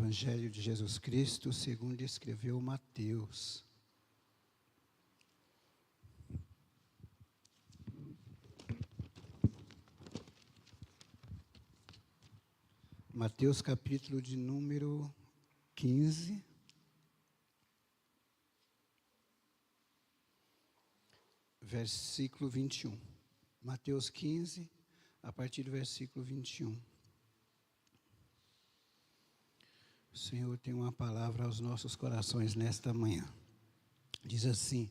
Evangelho de Jesus Cristo, segundo escreveu Mateus. Mateus capítulo de número 15. Versículo 21. Mateus 15, a partir do versículo 21. O Senhor tem uma palavra aos nossos corações nesta manhã. Diz assim,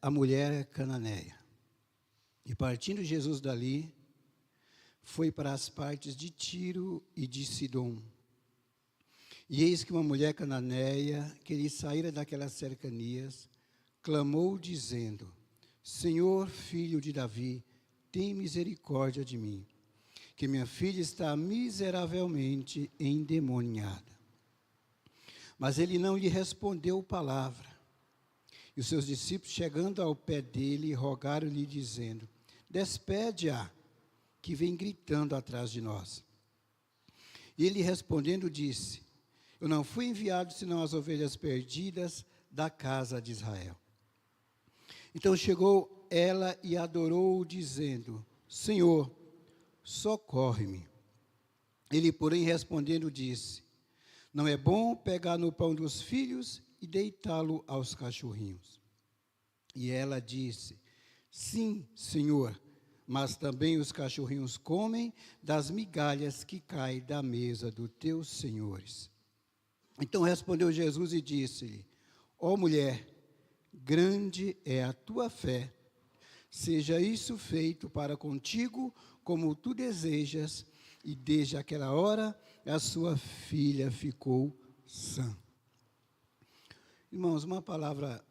a mulher cananeia. E partindo Jesus dali, foi para as partes de Tiro e de Sidom. E eis que uma mulher cananeia, que lhe saíra daquelas cercanias, clamou dizendo, Senhor, filho de Davi, tem misericórdia de mim, que minha filha está miseravelmente endemoniada. Mas ele não lhe respondeu palavra. E os seus discípulos, chegando ao pé dele, rogaram-lhe, dizendo, despede-a, que vem gritando atrás de nós. E ele respondendo disse, eu não fui enviado senão as ovelhas perdidas da casa de Israel. Então chegou ela e adorou-o, dizendo, Senhor, socorre-me. Ele, porém, respondendo, disse, não é bom pegar no pão dos filhos e deitá-lo aos cachorrinhos. E ela disse, sim, Senhor, mas também os cachorrinhos comem das migalhas que caem da mesa dos teus senhores. Então respondeu Jesus e disse-lhe, ó mulher, grande é a tua fé, seja isso feito para contigo como tu desejas, e desde aquela hora a sua filha ficou sã. Irmãos, uma palavra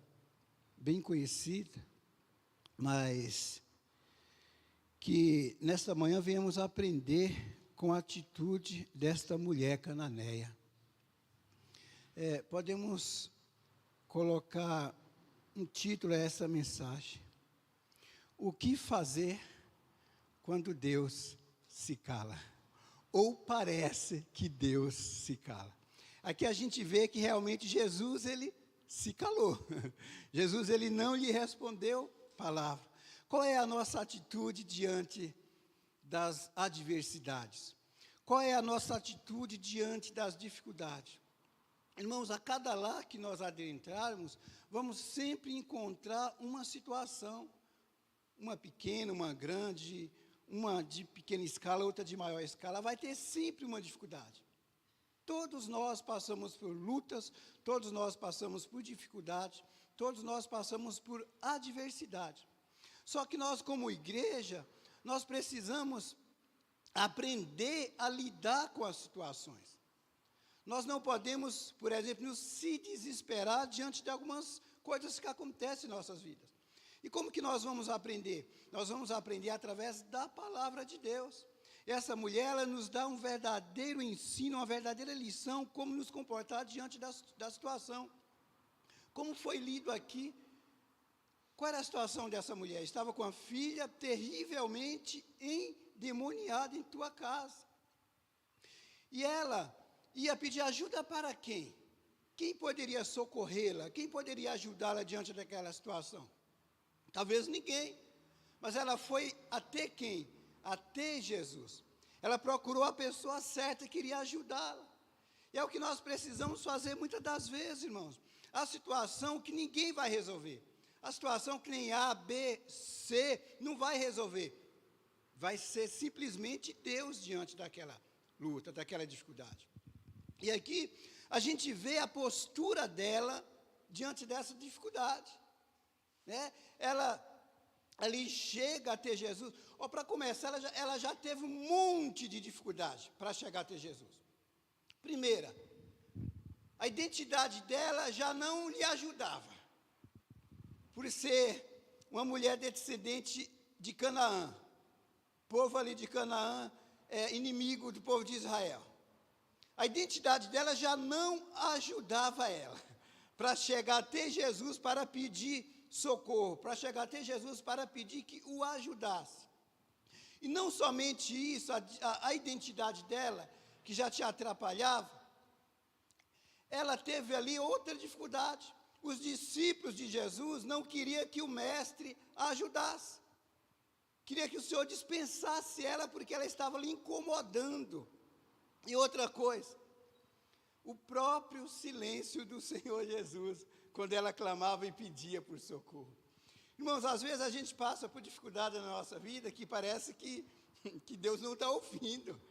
bem conhecida, mas que nesta manhã viemos aprender com a atitude desta mulher cananeia. Podemos colocar um título a essa mensagem. O que fazer quando Deus se cala? Ou parece que Deus se cala. Aqui a gente vê que realmente Jesus, ele se calou. Jesus, ele não lhe respondeu palavra. Qual é a nossa atitude diante das adversidades? Qual é a nossa atitude diante das dificuldades? Irmãos, a cada lar que nós adentrarmos, vamos sempre encontrar uma situação, uma pequena, uma grande, uma de pequena escala, outra de maior escala, vai ter sempre uma dificuldade. Todos nós passamos por lutas, todos nós passamos por dificuldades, todos nós passamos por adversidade. Só que nós, como igreja, nós precisamos aprender a lidar com as situações. Nós não podemos, por exemplo, nos se desesperar diante de algumas coisas que acontecem em nossas vidas. E como que nós vamos aprender? Nós vamos aprender através da palavra de Deus. Essa mulher, ela nos dá um verdadeiro ensino, uma verdadeira lição, como nos comportar diante da situação. Como foi lido aqui, qual era a situação dessa mulher? Estava com a filha terrivelmente endemoniada em tua casa. E ela ia pedir ajuda para quem? Quem poderia socorrê-la? Quem poderia ajudá-la diante daquela situação? Talvez ninguém. Mas ela foi até quem? Até Jesus. Ela procurou a pessoa certa e queria ajudá-la. E é o que nós precisamos fazer muitas das vezes, irmãos. A situação que ninguém vai resolver. A situação que nem A, B, C não vai resolver. Vai ser simplesmente Deus diante daquela luta, daquela dificuldade. E aqui a gente vê a postura dela diante dessa dificuldade. Né? Ela ali chega até Jesus. Para começar, ela já teve um monte de dificuldade para chegar até Jesus. Primeira, a identidade dela já não lhe ajudava. Por ser uma mulher descendente de Canaã. O povo ali de Canaã é inimigo do povo de Israel. A identidade dela já não ajudava ela para chegar até Jesus para pedir socorro, para chegar até Jesus para pedir que o ajudasse. E não somente isso, a identidade dela, que já te atrapalhava, ela teve ali outra dificuldade. Os discípulos de Jesus não queriam que o mestre a ajudasse. Queria que o Senhor dispensasse ela, porque ela estava ali incomodando. E outra coisa, o próprio silêncio do Senhor Jesus, quando ela clamava e pedia por socorro. Irmãos, às vezes a gente passa por dificuldade na nossa vida que parece que Deus não está ouvindo.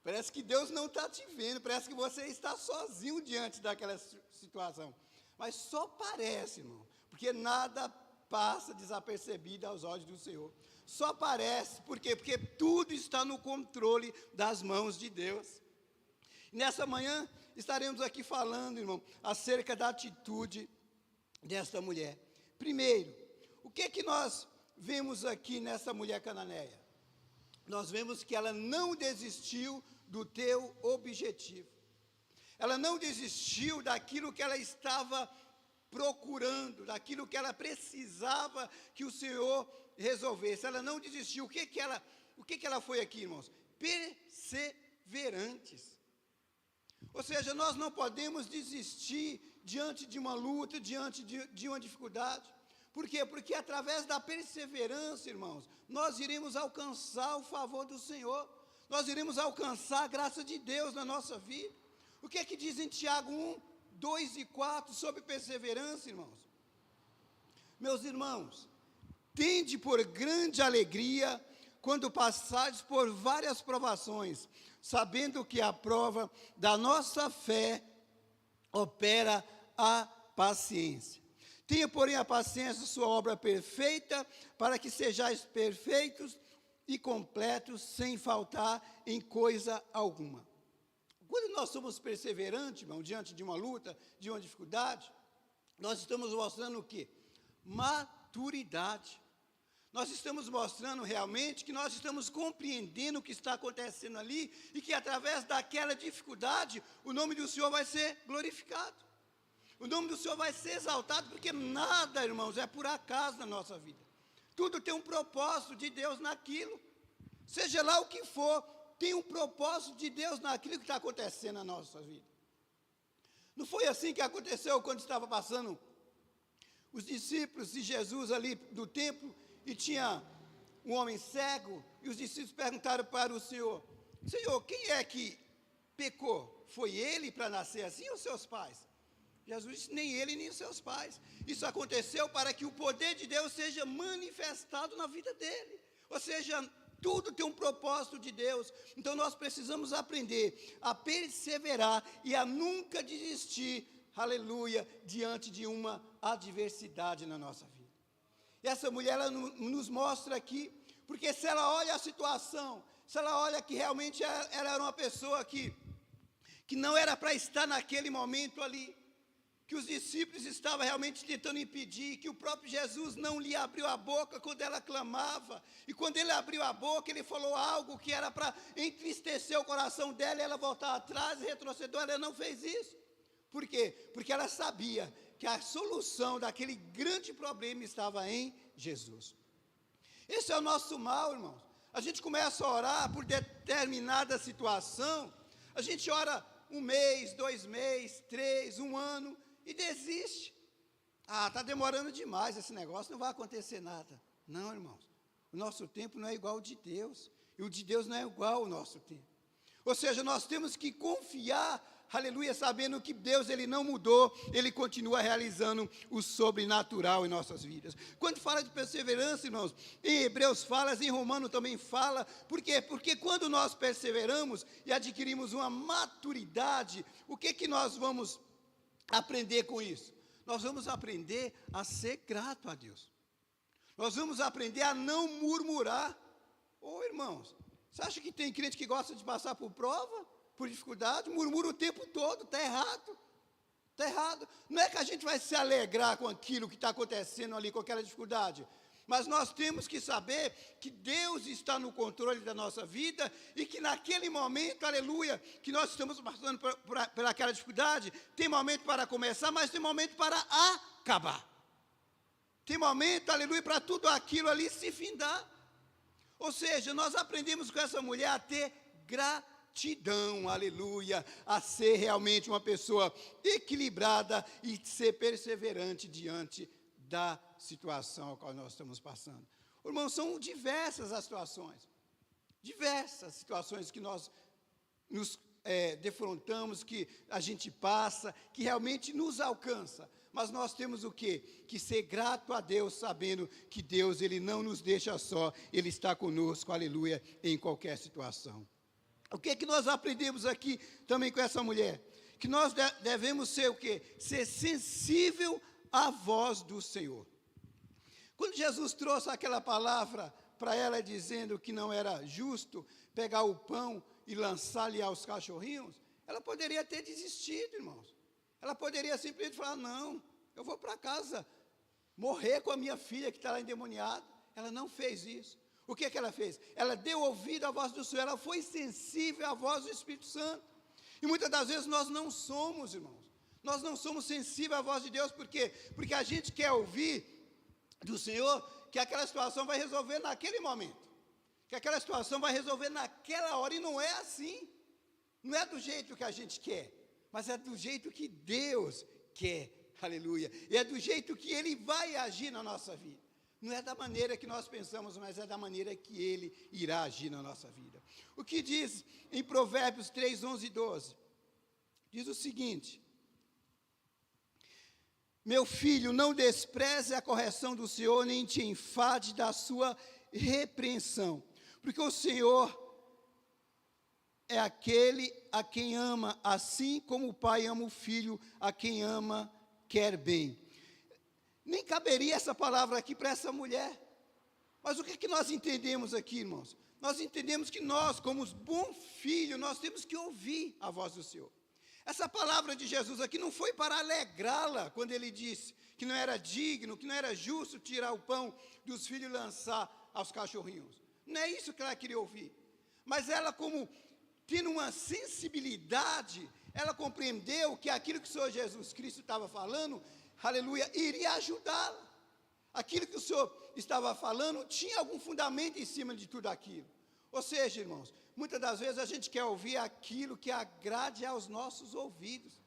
Parece que Deus não está te vendo, parece que você está sozinho diante daquela situação. Mas só parece, irmão, porque nada passa desapercebido aos olhos do Senhor. Só parece, por quê? Porque tudo está no controle das mãos de Deus. Nessa manhã, estaremos aqui falando, irmão, acerca da atitude desta mulher. Primeiro, o que nós vemos aqui nessa mulher cananeia? Nós vemos que ela não desistiu do teu objetivo. Ela não desistiu daquilo que ela estava procurando, daquilo que ela precisava que o Senhor resolvesse. Ela não desistiu. O que ela foi aqui, irmãos? Perseverantes. Ou seja, nós não podemos desistir diante de uma luta, diante de uma dificuldade. Por quê? Porque através da perseverança, irmãos, nós iremos alcançar o favor do Senhor. Nós iremos alcançar a graça de Deus na nossa vida. O que é que diz em Tiago 1, 2 e 4 sobre perseverança, irmãos? Meus irmãos, tende por grande alegria quando passares por várias provações, sabendo que a prova da nossa fé opera a paciência. Tenha, porém, a paciência, sua obra perfeita, para que sejais perfeitos e completos, sem faltar em coisa alguma. Quando nós somos perseverantes, irmão, diante de uma luta, de uma dificuldade, nós estamos mostrando o quê? Maturidade. Nós estamos mostrando realmente que nós estamos compreendendo o que está acontecendo ali e que através daquela dificuldade, o nome do Senhor vai ser glorificado. O nome do Senhor vai ser exaltado, porque nada, irmãos, é por acaso na nossa vida. Tudo tem um propósito de Deus naquilo. Seja lá o que for, tem um propósito de Deus naquilo que está acontecendo na nossa vida. Não foi assim que aconteceu quando estava passando os discípulos de Jesus ali do templo, e tinha um homem cego, e os discípulos perguntaram para o Senhor: Senhor, quem é que pecou? Foi ele para nascer assim ou seus pais? Jesus disse: nem ele nem os seus pais. Isso aconteceu para que o poder de Deus seja manifestado na vida dele. Ou seja, tudo tem um propósito de Deus. Então nós precisamos aprender a perseverar e a nunca desistir, aleluia, diante de uma adversidade na nossa vida. E essa mulher, ela nos mostra aqui, porque se ela olha a situação, se ela olha que realmente ela era uma pessoa que não era para estar naquele momento ali, que os discípulos estavam realmente tentando impedir, que o próprio Jesus não lhe abriu a boca quando ela clamava, e quando ele abriu a boca, ele falou algo que era para entristecer o coração dela, e ela voltar atrás e retrocedeu, ela não fez isso. Por quê? Porque ela sabia que a solução daquele grande problema estava em Jesus. Esse é o nosso mal, irmãos. A gente começa a orar por determinada situação, a gente ora 1 mês, 2 meses, 3, 1 ano, e desiste. Está demorando demais esse negócio, não vai acontecer nada. Não, irmãos, o nosso tempo não é igual ao de Deus, e o de Deus não é igual ao nosso tempo. Ou seja, nós temos que confiar, aleluia, sabendo que Deus, Ele não mudou, Ele continua realizando o sobrenatural em nossas vidas. Quando fala de perseverança, irmãos, em Hebreus fala, em Romano também fala. Por quê? Porque quando nós perseveramos e adquirimos uma maturidade, o que nós vamos aprender com isso? Nós vamos aprender a ser grato a Deus. Nós vamos aprender a não murmurar. Irmãos, você acha que tem crente que gosta de passar por prova, por dificuldade, murmura o tempo todo? Está errado. Está errado. Não é que a gente vai se alegrar com aquilo que está acontecendo ali, com aquela dificuldade. Mas nós temos que saber que Deus está no controle da nossa vida e que naquele momento, aleluia, que nós estamos passando por aquela dificuldade, tem momento para começar, mas tem momento para acabar. Tem momento, aleluia, para tudo aquilo ali se findar. Ou seja, nós aprendemos com essa mulher a ter gratidão. aptidão, aleluia, a ser realmente uma pessoa equilibrada e ser perseverante diante da situação a qual nós estamos passando. Irmãos, são diversas as situações que nós nos defrontamos, que a gente passa, que realmente nos alcança. Mas nós temos o quê? Que ser grato a Deus, sabendo que Deus, Ele não nos deixa só, Ele está conosco, aleluia, em qualquer situação. O que é que nós aprendemos aqui também com essa mulher? Que nós devemos ser o quê? Ser sensível à voz do Senhor. Quando Jesus trouxe aquela palavra para ela, dizendo que não era justo pegar o pão e lançar-lhe aos cachorrinhos, ela poderia ter desistido, irmãos. Ela poderia simplesmente falar, não, eu vou para casa morrer com a minha filha que está lá endemoniada. Ela não fez isso. O que ela fez? Ela deu ouvido à voz do Senhor, ela foi sensível à voz do Espírito Santo. E muitas das vezes nós não somos, irmãos. Nós não somos sensíveis à voz de Deus, por quê? Porque a gente quer ouvir do Senhor que aquela situação vai resolver naquele momento. Que aquela situação vai resolver naquela hora, e não é assim. Não é do jeito que a gente quer, mas é do jeito que Deus quer, aleluia. E é do jeito que Ele vai agir na nossa vida. Não é da maneira que nós pensamos, mas é da maneira que Ele irá agir na nossa vida. O que diz em Provérbios 3, 11 e 12? Diz o seguinte: meu filho, não despreze a correção do Senhor, nem te enfade da sua repreensão, porque o Senhor é aquele a quem ama, assim como o pai ama o filho, a quem ama, quer bem. Nem caberia essa palavra aqui para essa mulher. Mas o que é que nós entendemos aqui, irmãos? Nós entendemos que nós, como os bons filhos, nós temos que ouvir a voz do Senhor. Essa palavra de Jesus aqui não foi para alegrá-la, quando Ele disse que não era digno, que não era justo tirar o pão dos filhos e lançar aos cachorrinhos. Não é isso que ela queria ouvir. Mas ela, como tendo uma sensibilidade, ela compreendeu que aquilo que o Senhor Jesus Cristo estava falando, aleluia, iria ajudá-la. Aquilo que o Senhor estava falando tinha algum fundamento em cima de tudo aquilo. Ou seja, irmãos, muitas das vezes a gente quer ouvir aquilo que agrade aos nossos ouvidos.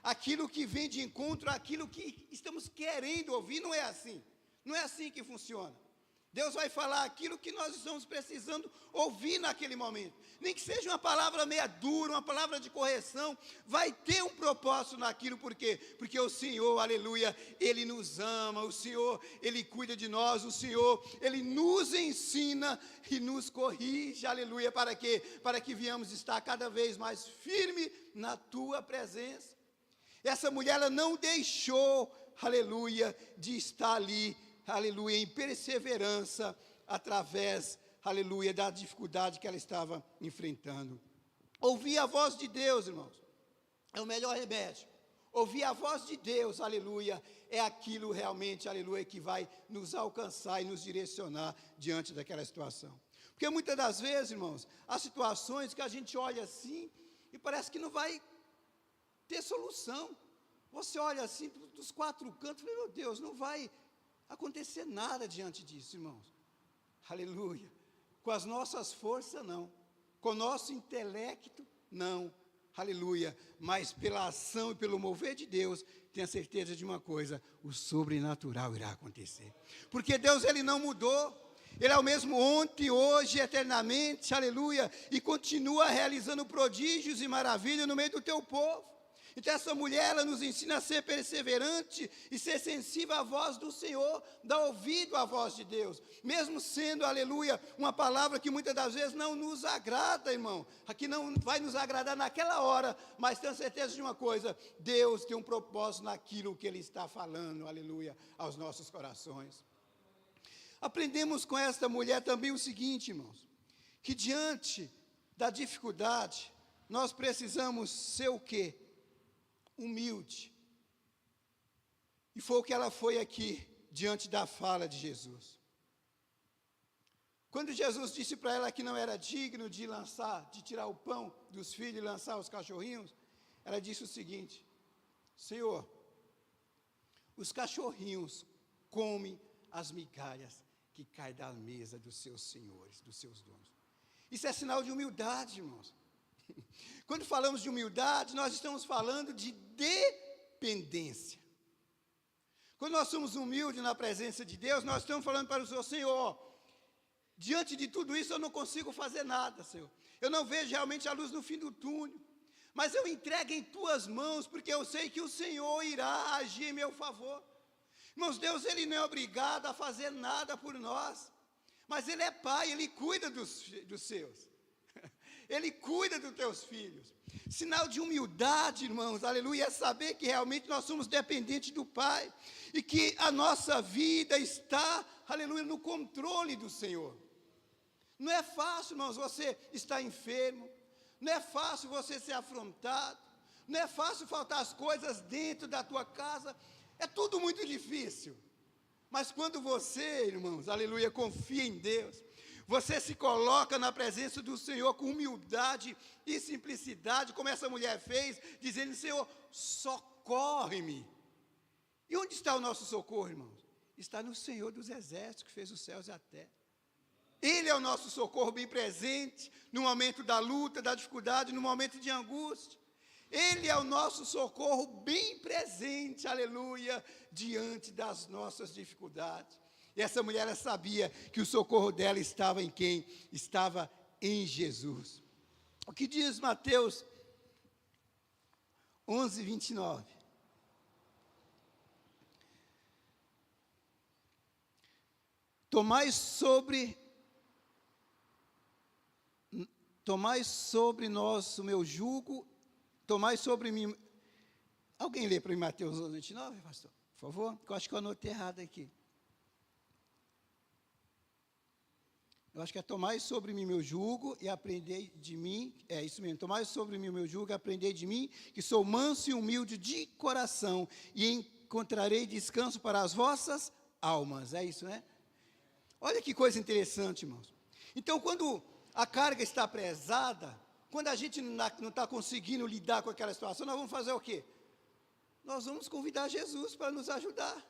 Aquilo que vem de encontro àquilo que estamos querendo ouvir. Não é assim. Não é assim que funciona. Deus vai falar aquilo que nós estamos precisando ouvir naquele momento. Nem que seja uma palavra meia dura, uma palavra de correção, vai ter um propósito naquilo. Por quê? Porque o Senhor, aleluia, Ele nos ama, o Senhor, Ele cuida de nós, o Senhor, Ele nos ensina e nos corrige, aleluia, para quê? Para que venhamos estar cada vez mais firme na Tua presença. Essa mulher, ela não deixou, aleluia, de estar ali, aleluia, em perseverança, através, aleluia, da dificuldade que ela estava enfrentando. Ouvir a voz de Deus, irmãos, é o melhor remédio. Ouvir a voz de Deus, aleluia, é aquilo realmente, aleluia, que vai nos alcançar e nos direcionar diante daquela situação. Porque muitas das vezes, irmãos, há situações que a gente olha assim e parece que não vai ter solução. Você olha assim dos quatro cantos e fala, meu Deus, não vai acontecer nada diante disso, irmãos. Aleluia. Com as nossas forças, não. Com o nosso intelecto, não. Aleluia. Mas pela ação e pelo mover de Deus, tenha certeza de uma coisa: o sobrenatural irá acontecer. Porque Deus, Ele não mudou. Ele é o mesmo ontem, hoje, eternamente, aleluia. E continua realizando prodígios e maravilhas no meio do teu povo. Então essa mulher, ela nos ensina a ser perseverante e ser sensível à voz do Senhor, dar ouvido à voz de Deus, mesmo sendo, aleluia, uma palavra que muitas das vezes não nos agrada, irmão, aqui não vai nos agradar naquela hora, mas tenho certeza de uma coisa: Deus tem um propósito naquilo que Ele está falando, aleluia, aos nossos corações. Aprendemos com esta mulher também o seguinte, irmãos, que diante da dificuldade, nós precisamos ser o quê? Humilde. E foi o que ela foi aqui, diante da fala de Jesus. Quando Jesus disse para ela que não era digno de tirar o pão dos filhos e lançar os cachorrinhos, ela disse o seguinte: Senhor, os cachorrinhos comem as migalhas que caem da mesa dos seus senhores, dos seus donos. Isso é sinal de humildade, irmãos. Quando falamos de humildade, nós estamos falando de dependência. Quando nós somos humildes na presença de Deus, nós estamos falando para o Senhor: Senhor, diante de tudo isso eu não consigo fazer nada, Senhor. Eu não vejo realmente a luz no fim do túnel, mas eu entrego em tuas mãos, porque eu sei que o Senhor irá agir em meu favor. Irmãos, Deus, Ele não é obrigado a fazer nada por nós, mas Ele é Pai, Ele cuida dos seus. Ele cuida dos teus filhos. Sinal de humildade, irmãos, aleluia, é saber que realmente nós somos dependentes do Pai, e que a nossa vida está, aleluia, no controle do Senhor. Não é fácil, irmãos, você estar enfermo, não é fácil você ser afrontado, não é fácil faltar as coisas dentro da tua casa, é tudo muito difícil. Mas quando você, irmãos, aleluia, confia em Deus, você se coloca na presença do Senhor com humildade e simplicidade, como essa mulher fez, dizendo: Senhor, socorre-me. E onde está o nosso socorro, irmãos? Está no Senhor dos exércitos, que fez os céus e a terra. Ele é o nosso socorro bem presente, no momento da luta, da dificuldade, no momento de angústia. Ele é o nosso socorro bem presente, aleluia, diante das nossas dificuldades. E essa mulher, ela sabia que o socorro dela estava em quem? Estava em Jesus. O que diz Mateus 11, 29? Tomai sobre nós o meu jugo, tomai sobre mim. Alguém lê para mim Mateus 11, 29, pastor? Por favor, que eu acho que eu anotei errado aqui. Eu acho que é: tomai sobre mim meu jugo e aprendei de mim. É isso mesmo: tomai sobre mim meu jugo e aprendei de mim, que sou manso e humilde de coração, e encontrarei descanso para as vossas almas. É isso, né? Olha que coisa interessante, irmãos. Então, quando a carga está pesada, quando a gente não está conseguindo lidar com aquela situação, nós vamos fazer o quê? Nós vamos convidar Jesus para nos ajudar.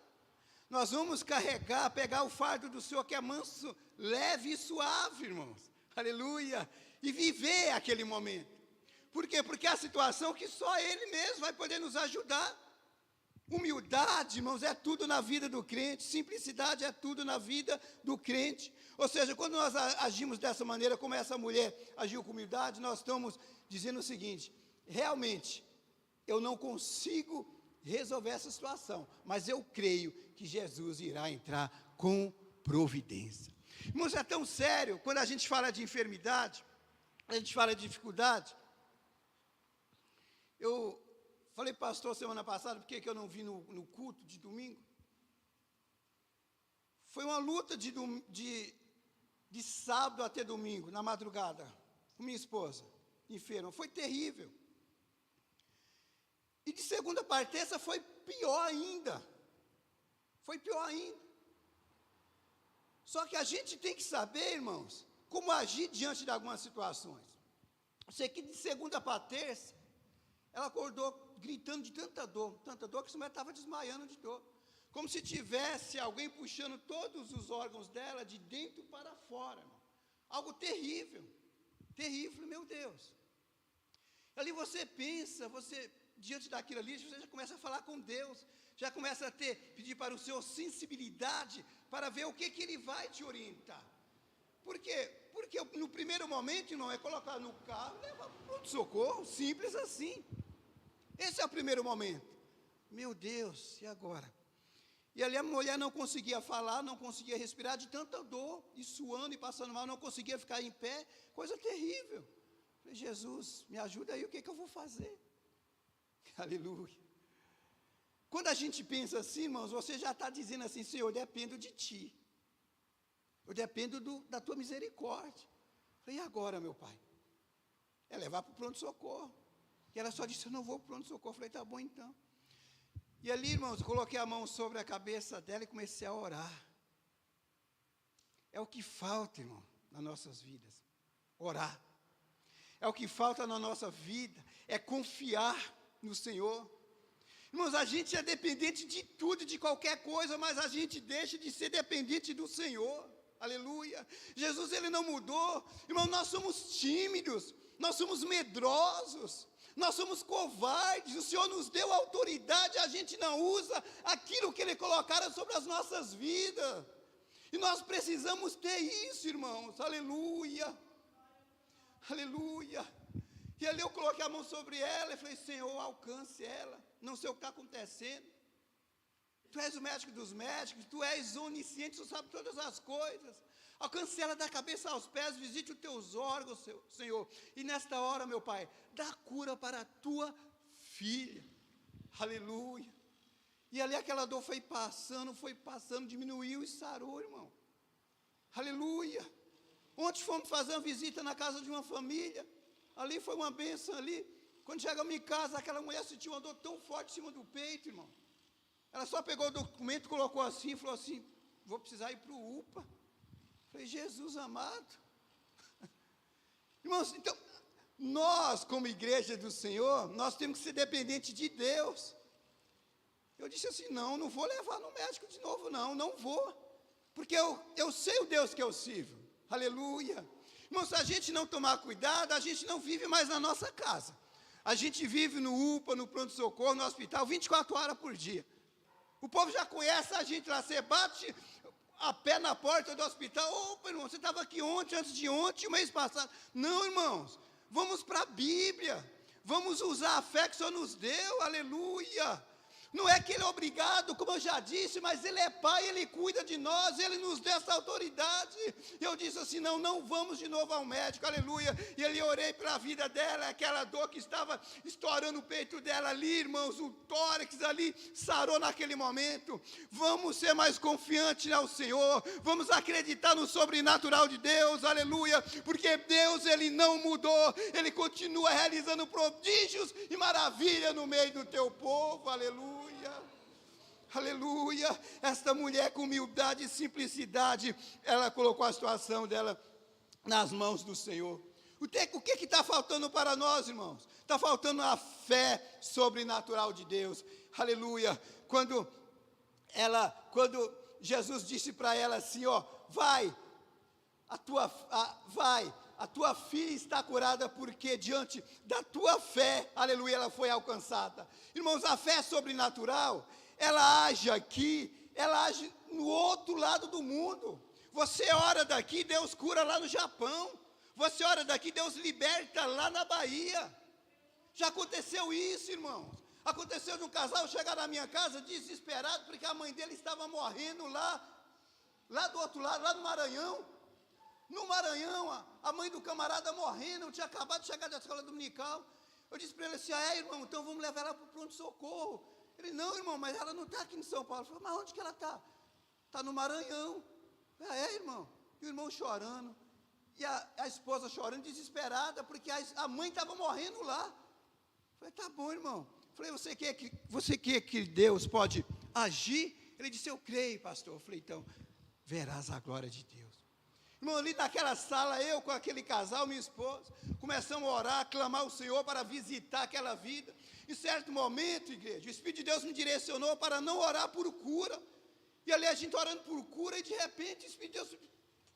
Nós vamos carregar, pegar o fardo do Senhor, que é manso, leve e suave, irmãos. Aleluia. E viver aquele momento. Por quê? Porque é a situação que só Ele mesmo vai poder nos ajudar. Humildade, irmãos, é tudo na vida do crente. Simplicidade é tudo na vida do crente. Ou seja, quando nós agimos dessa maneira, como essa mulher agiu com humildade, nós estamos dizendo o seguinte: realmente, eu não consigo resolver essa situação, mas eu creio que Jesus irá entrar com providência. Irmãos, é tão sério, quando a gente fala de enfermidade, a gente fala de dificuldade. Eu falei, pastor, semana passada, por que eu não vim no culto de domingo? Foi uma luta de sábado até domingo, na madrugada, com minha esposa, enferma. Foi terrível. E de segunda para terça foi pior ainda. Foi pior ainda. Só que a gente tem que saber, irmãos, como agir diante de algumas situações. Eu sei que de segunda para terça, ela acordou gritando de tanta dor que essa mulher estava desmaiando de dor. Como se tivesse alguém puxando todos os órgãos dela de dentro para fora, irmão. Algo terrível, terrível, meu Deus. Ali você pensa, diante daquilo ali, você já começa a falar com Deus, já começa a pedir para o Senhor sensibilidade, para ver o que Ele vai te orientar. Por quê? Porque no primeiro momento, não é colocar no carro, levar para o pronto-socorro, simples assim. Esse é o primeiro momento. Meu Deus, e agora? E ali a mulher não conseguia falar, não conseguia respirar de tanta dor, e suando e passando mal, não conseguia ficar em pé, coisa terrível. Falei, Jesus, me ajuda aí, o que eu vou fazer? Aleluia. Quando a gente pensa assim, irmãos, você já está dizendo assim: Senhor, eu dependo de Ti. Eu dependo da Tua misericórdia. Falei, e agora, meu Pai? É levar para o pronto-socorro. E ela só disse: eu não vou para o pronto-socorro. Falei, tá bom então. E ali, irmãos, eu coloquei a mão sobre a cabeça dela e comecei a orar. É o que falta, irmão, nas nossas vidas. Orar. É o que falta na nossa vida, é confiar no Senhor. Irmãos, a gente é dependente de tudo, de qualquer coisa, mas a gente deixa de ser dependente do Senhor. Aleluia. Jesus, Ele não mudou. Irmão, nós somos tímidos. nós somos medrosos, nós somos covardes. O Senhor nos deu autoridade, a gente não usa aquilo que Ele colocara sobre as nossas vidas. E nós precisamos ter isso, irmãos. Aleluia. Aleluia. E ali eu coloquei a mão sobre ela e falei: Senhor, alcance ela. Não sei o que está acontecendo. Tu és o médico dos médicos, tu és onisciente, tu sabe todas as coisas. Alcance ela da cabeça aos pés, visite os teus órgãos, Senhor. E nesta hora, meu Pai, dá cura para a tua filha. Aleluia. E ali aquela dor foi passando, diminuiu e sarou, irmão. Aleluia. Ontem fomos fazer uma visita na casa de uma família. Ali foi uma bênção ali. Quando chegamos em casa, aquela mulher sentiu uma dor tão forte em cima do peito, irmão. Ela só pegou o documento, colocou assim e falou assim: vou precisar ir para o UPA. Falei: Jesus amado. Irmãos, então, nós como igreja do Senhor, nós temos que ser dependentes de Deus. Eu disse assim: não vou levar no médico de novo, não vou. Porque eu sei o Deus que eu sirvo. Aleluia. Irmãos, se a gente não tomar cuidado, a gente não vive mais na nossa casa. A gente vive no UPA, no pronto-socorro, no hospital, 24 horas por dia. O povo já conhece a gente lá. Você bate a pé na porta do hospital: opa, irmão, você estava aqui ontem, antes de ontem, o mês passado. Não, irmãos, vamos para a Bíblia. Vamos usar a fé que o Senhor nos deu. Aleluia. Não é que Ele é obrigado, como eu já disse, mas Ele é Pai, Ele cuida de nós, Ele nos deu essa autoridade. E eu disse assim: não vamos de novo ao médico, aleluia. E ali orei pela vida dela, aquela dor que estava estourando o peito dela ali, irmãos, o tórax ali sarou naquele momento. Vamos ser mais confiantes ao Senhor, vamos acreditar no sobrenatural de Deus, aleluia. Porque Deus, Ele não mudou, Ele continua realizando prodígios e maravilhas no meio do teu povo, aleluia. Aleluia. Esta mulher com humildade e simplicidade, ela colocou a situação dela nas mãos do Senhor. O que está faltando para nós, irmãos? Está faltando a fé sobrenatural de Deus. Aleluia. Quando Jesus disse para ela assim: ó, vai, a tua filha está curada, porque diante da tua fé, aleluia, ela foi alcançada. Irmãos, a fé sobrenatural, ela age aqui, ela age no outro lado do mundo. Você ora daqui, Deus cura lá no Japão. Você ora daqui, Deus liberta lá na Bahia. Já aconteceu isso, irmãos. Aconteceu de um casal chegar na minha casa desesperado, porque a mãe dele estava morrendo lá do outro lado, lá no Maranhão. No Maranhão, a mãe do camarada morrendo, eu tinha acabado de chegar da escola dominical. Eu disse para ele assim: irmão, então vamos levar ela para o pronto-socorro. Ele: não, irmão, mas ela não está aqui em São Paulo. Eu falei: mas onde que ela está? Está no Maranhão. Irmão. E o irmão chorando, e a esposa chorando, desesperada, porque a mãe estava morrendo lá. Eu falei: tá bom, irmão. Eu falei: você quer que Deus pode agir? Ele disse: eu creio, pastor. Eu falei: então, verás a glória de Deus. Irmão, ali naquela sala, eu com aquele casal, minha esposa, começamos a orar, a clamar ao Senhor para visitar aquela vida. Em certo momento, igreja, o Espírito de Deus me direcionou para não orar por cura. E ali a gente orando por cura, e de repente o Espírito de Deus: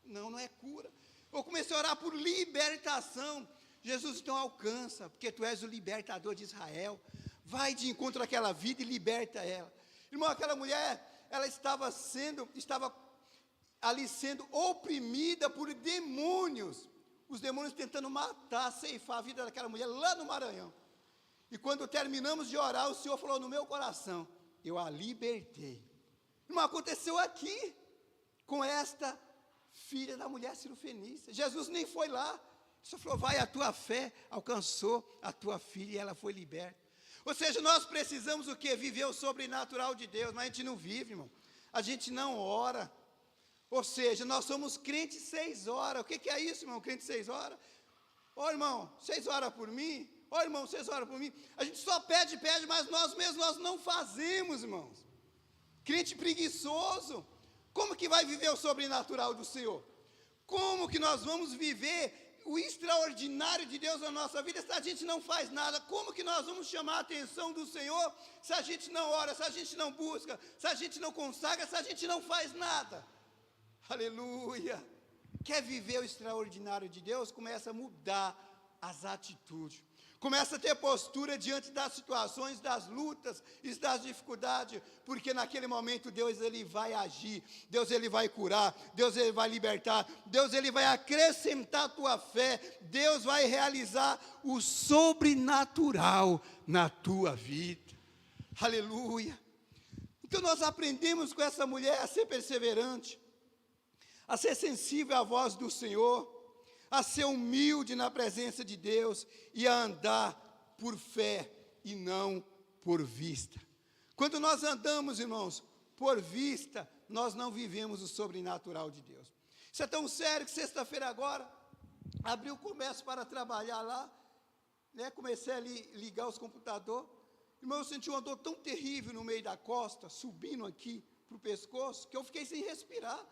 não é cura. Eu comecei a orar por libertação. Jesus, então alcança, porque tu és o libertador de Israel. Vai de encontro àquela vida e liberta ela. Irmão, aquela mulher, ela estava ali sendo oprimida por demônios. Os demônios tentando matar, ceifar a vida daquela mulher lá no Maranhão. E quando terminamos de orar, o Senhor falou no meu coração: eu a libertei. Irmão, aconteceu aqui, com esta filha da mulher cirofenícia. Jesus nem foi lá. Só falou: vai, a tua fé alcançou a tua filha e ela foi liberta. Ou seja, nós precisamos o quê? Viver o sobrenatural de Deus. Mas a gente não vive, irmão. A gente não ora. Ou seja, nós somos crentes 6 horas. O que é isso, irmão? Crente 6 horas? Irmão, 6 horas por mim? Irmão, 6 horas por mim? A gente só pede, mas nós mesmos nós não fazemos, irmãos. Crente preguiçoso. Como que vai viver o sobrenatural do Senhor? Como que nós vamos viver o extraordinário de Deus na nossa vida se a gente não faz nada? Como que nós vamos chamar a atenção do Senhor se a gente não ora, se a gente não busca, se a gente não consagra, se a gente não faz nada? Aleluia. Quer viver o extraordinário de Deus? Começa a mudar as atitudes. Começa a ter postura diante das situações, das lutas e das dificuldades, porque naquele momento Deus ele vai agir, Deus ele vai curar, Deus ele vai libertar, Deus ele vai acrescentar a tua fé, Deus vai realizar o sobrenatural na tua vida. Aleluia. Então nós aprendemos com essa mulher a ser perseverante, a ser sensível à voz do Senhor, a ser humilde na presença de Deus e a andar por fé e não por vista. Quando nós andamos, irmãos, por vista, nós não vivemos o sobrenatural de Deus. Isso é tão sério que sexta-feira agora, abri o comércio para trabalhar lá, né, comecei a ligar os computadores. Irmão, eu senti uma dor tão terrível no meio da costa, subindo aqui para o pescoço, que eu fiquei sem respirar.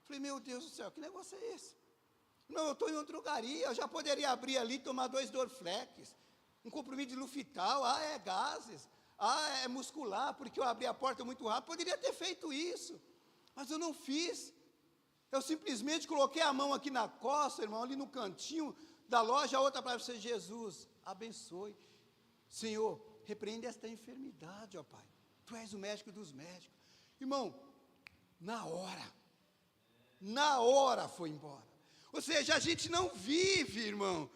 Falei, meu Deus do céu, que negócio é esse? Não, eu estou em uma drogaria, eu já poderia abrir ali e tomar 2 Dorflex, um comprimido de Lufital, é gases, é muscular, porque eu abri a porta muito rápido, poderia ter feito isso, mas eu não fiz. Eu simplesmente coloquei a mão aqui na costa, irmão, ali no cantinho da loja, a outra para você, Jesus, abençoe. Senhor, repreende esta enfermidade, ó Pai, Tu és o médico dos médicos. Irmão, na hora foi embora. Ou seja, a gente não vive, irmão,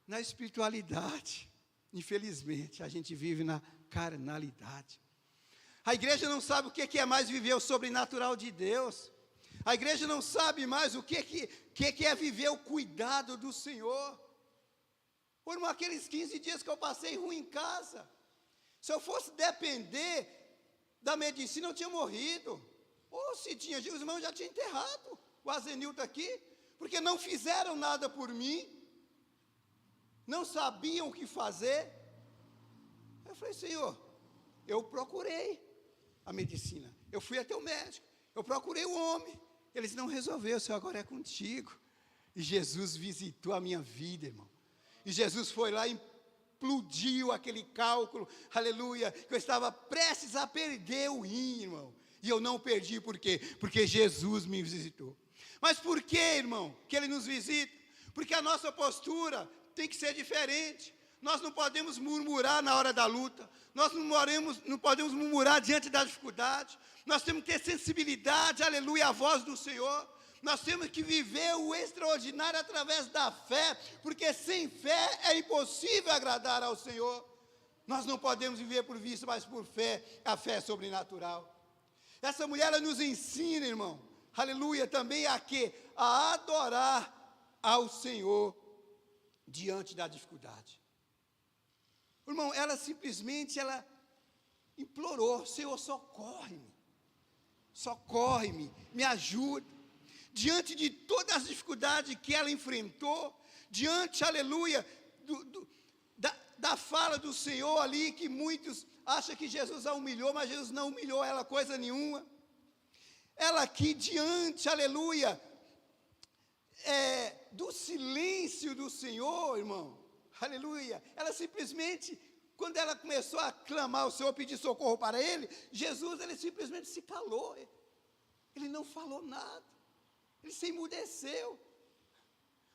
na espiritualidade. Infelizmente, a gente vive na carnalidade. A igreja não sabe o que é mais viver o sobrenatural de Deus. A igreja não sabe mais o que é viver o cuidado do Senhor. Foram aqueles 15 dias que eu passei ruim em casa. Se eu fosse depender da medicina, eu tinha morrido. Ou se tinha, os irmãos já tinham enterrado. O Azenil está aqui. Porque não fizeram nada por mim, não sabiam o que fazer. Eu falei, Senhor, eu procurei a medicina, eu fui até o médico, eu procurei o homem, eles não resolveram, Senhor, agora é contigo. E Jesus visitou a minha vida, irmão. E Jesus foi lá e explodiu aquele cálculo, aleluia, que eu estava prestes a perder o rim, irmão. E eu não perdi, por quê? Porque Jesus me visitou. Mas por que, irmão, que Ele nos visita? Porque a nossa postura tem que ser diferente. Nós não podemos murmurar na hora da luta. Nós não podemos murmurar diante da dificuldade. Nós temos que ter sensibilidade, aleluia, à voz do Senhor. Nós temos que viver o extraordinário através da fé, porque sem fé é impossível agradar ao Senhor. Nós não podemos viver por vista, mas por fé. A fé é sobrenatural. Essa mulher, ela nos ensina, irmão, aleluia, também a quê? A adorar ao Senhor diante da dificuldade. Irmão, ela simplesmente, ela implorou, Senhor, socorre-me, me ajuda. Diante de todas as dificuldades que ela enfrentou, diante, aleluia, da fala do Senhor ali, que muitos acham que Jesus a humilhou, mas Jesus não humilhou ela coisa nenhuma. Ela aqui diante, aleluia, do silêncio do Senhor, irmão, aleluia, ela simplesmente, quando ela começou a clamar ao Senhor, pedir socorro para Ele, Jesus, ele simplesmente se calou, Ele não falou nada, Ele se emudeceu.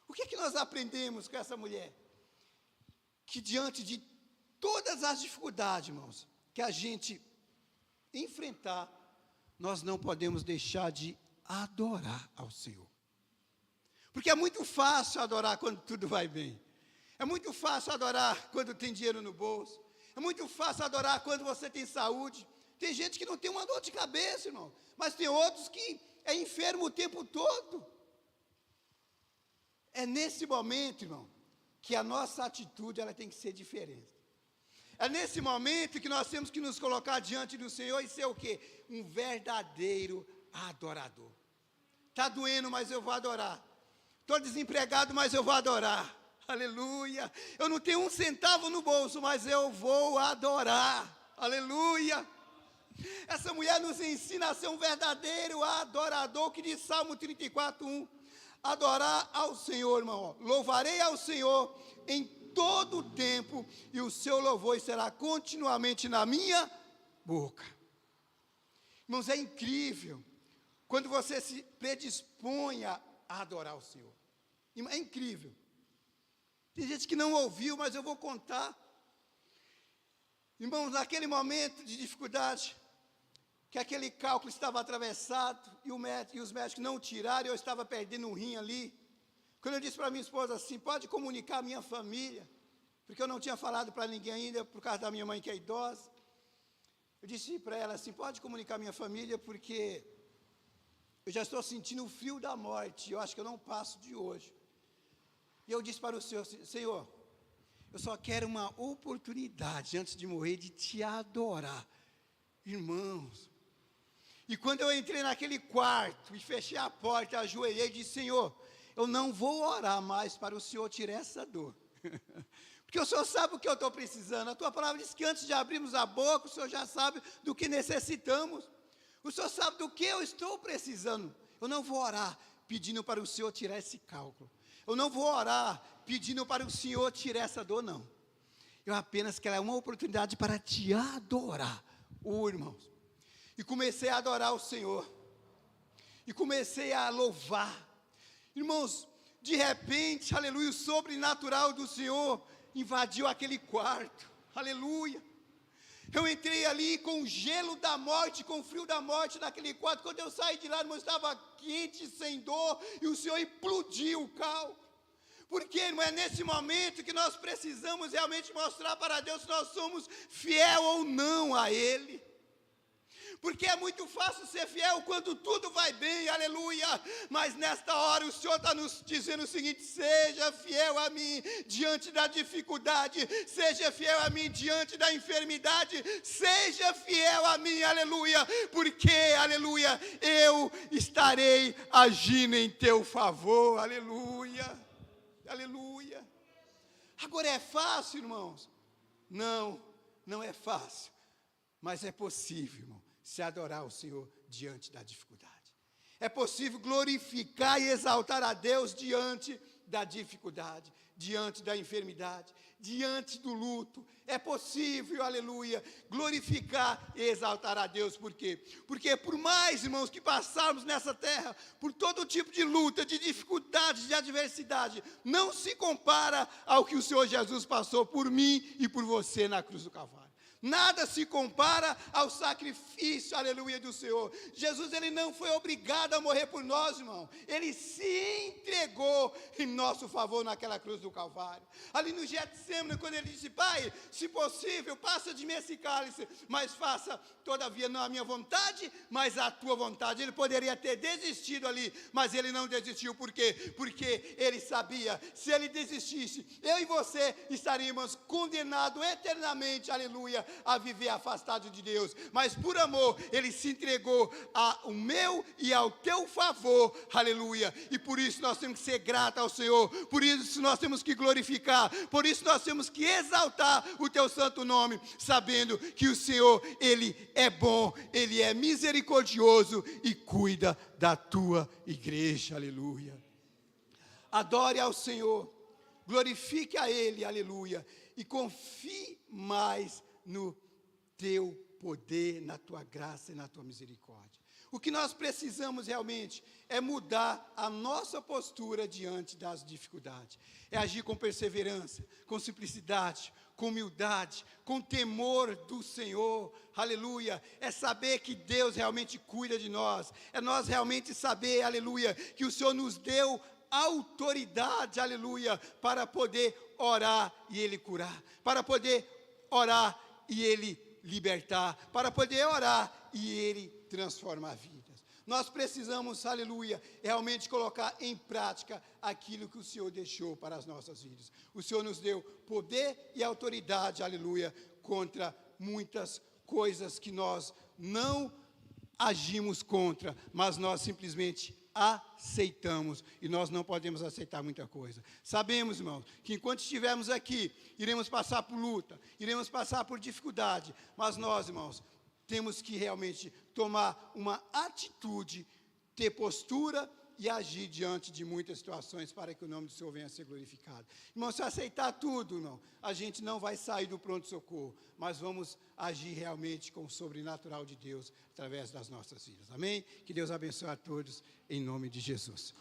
O que nós aprendemos com essa mulher? Que diante de todas as dificuldades, irmãos, que a gente enfrentar, nós não podemos deixar de adorar ao Senhor. Porque é muito fácil adorar quando tudo vai bem. É muito fácil adorar quando tem dinheiro no bolso. É muito fácil adorar quando você tem saúde. Tem gente que não tem uma dor de cabeça, irmão. Mas tem outros que é enfermo o tempo todo. É nesse momento, irmão, que a nossa atitude ela tem que ser diferente. É nesse momento que nós temos que nos colocar diante do Senhor e ser o quê? Um verdadeiro adorador. Está doendo, mas eu vou adorar. Estou desempregado, mas eu vou adorar. Aleluia. Eu não tenho um centavo no bolso, mas eu vou adorar. Aleluia. Essa mulher nos ensina a ser um verdadeiro adorador, que diz Salmo 34:1. Adorar ao Senhor, irmão. Louvarei ao Senhor em todo o tempo, e o seu louvor será continuamente na minha boca. Irmãos, é incrível quando você se predispõe a adorar o Senhor. É incrível. Tem gente que não ouviu, mas eu vou contar. Irmãos, naquele momento de dificuldade, que aquele cálculo estava atravessado, e os médicos não tiraram, eu estava perdendo um rim ali. Quando eu disse para minha esposa assim, pode comunicar a minha família, porque eu não tinha falado para ninguém ainda, por causa da minha mãe que é idosa. Eu disse para ela assim, pode comunicar a minha família, porque eu já estou sentindo o frio da morte, eu acho que eu não passo de hoje. E eu disse para o Senhor, Senhor, eu só quero uma oportunidade, antes de morrer, de te adorar. Irmãos, e quando eu entrei naquele quarto, e fechei a porta, ajoelhei e disse, Senhor, eu não vou orar mais para o Senhor tirar essa dor. Porque o Senhor sabe o que eu estou precisando. A tua palavra diz que antes de abrirmos a boca, o Senhor já sabe do que necessitamos. O Senhor sabe do que eu estou precisando. Eu não vou orar pedindo para o Senhor tirar esse cálculo. Eu não vou orar pedindo para o Senhor tirar essa dor, não. Eu apenas quero uma oportunidade para te adorar. Irmãos. E comecei a adorar o Senhor. E comecei a louvar. Irmãos, de repente, aleluia, o sobrenatural do Senhor invadiu aquele quarto. Aleluia. Eu entrei ali com o gelo da morte, com o frio da morte naquele quarto. Quando eu saí de lá, irmão, estava quente, sem dor, e o Senhor implodiu o cálculo. Porque, irmão, é nesse momento que nós precisamos realmente mostrar para Deus se nós somos fiel ou não a Ele. Porque é muito fácil ser fiel quando tudo vai bem, aleluia. Mas nesta hora o Senhor está nos dizendo o seguinte: seja fiel a mim diante da dificuldade, seja fiel a mim diante da enfermidade, seja fiel a mim, aleluia. Porque, aleluia, eu estarei agindo em teu favor, aleluia, aleluia. Agora é fácil, irmãos? Não, não é fácil, mas é possível, irmão, se adorar o Senhor diante da dificuldade. É possível glorificar e exaltar a Deus diante da dificuldade, diante da enfermidade, diante do luto. É possível, aleluia, glorificar e exaltar a Deus. Por quê? Porque por mais, irmãos, que passarmos nessa terra, por todo tipo de luta, de dificuldade, de adversidade, não se compara ao que o Senhor Jesus passou por mim e por você na cruz do Calvário. Nada se compara ao sacrifício, aleluia, do Senhor. Jesus, ele não foi obrigado a morrer por nós, irmão. Ele se entregou em nosso favor naquela cruz do Calvário. Ali no Getsêmani, quando ele disse: Pai, se possível, passa de mim esse cálice, mas faça, todavia, não a minha vontade, mas a tua vontade. Ele poderia ter desistido ali, mas ele não desistiu. Por quê? Porque ele sabia, se ele desistisse, eu e você estaríamos condenados eternamente, aleluia, a viver afastado de Deus. Mas por amor, ele se entregou ao meu e ao teu favor, aleluia. E por isso nós temos que ser gratos ao Senhor, por isso nós temos que glorificar, por isso nós temos que exaltar o teu santo nome, sabendo que o Senhor, ele é bom, ele é misericordioso e cuida da tua igreja, aleluia. Adore ao Senhor, glorifique a Ele, aleluia, e confie mais no teu poder, na tua graça e na tua misericórdia. O que nós precisamos realmente é mudar a nossa postura diante das dificuldades. É agir com perseverança, com simplicidade, com humildade, com temor do Senhor, aleluia. É saber que Deus realmente cuida de nós. É nós realmente saber, aleluia, que o Senhor nos deu autoridade, aleluia, para poder orar e Ele curar, para poder orar e Ele libertar, para poder orar e Ele transformar vidas. Nós precisamos, aleluia, realmente colocar em prática aquilo que o Senhor deixou para as nossas vidas. O Senhor nos deu poder e autoridade, aleluia, contra muitas coisas que nós não agimos contra, mas nós simplesmente aceitamos, e nós não podemos aceitar muita coisa. Sabemos, irmãos, que enquanto estivermos aqui, iremos passar por luta, iremos passar por dificuldade, mas nós, irmãos, temos que realmente tomar uma atitude, ter postura e agir diante de muitas situações para que o nome do Senhor venha a ser glorificado. Irmão, se aceitar tudo, irmão, a gente não vai sair do pronto-socorro, mas vamos agir realmente com o sobrenatural de Deus através das nossas vidas. Amém? Que Deus abençoe a todos, em nome de Jesus.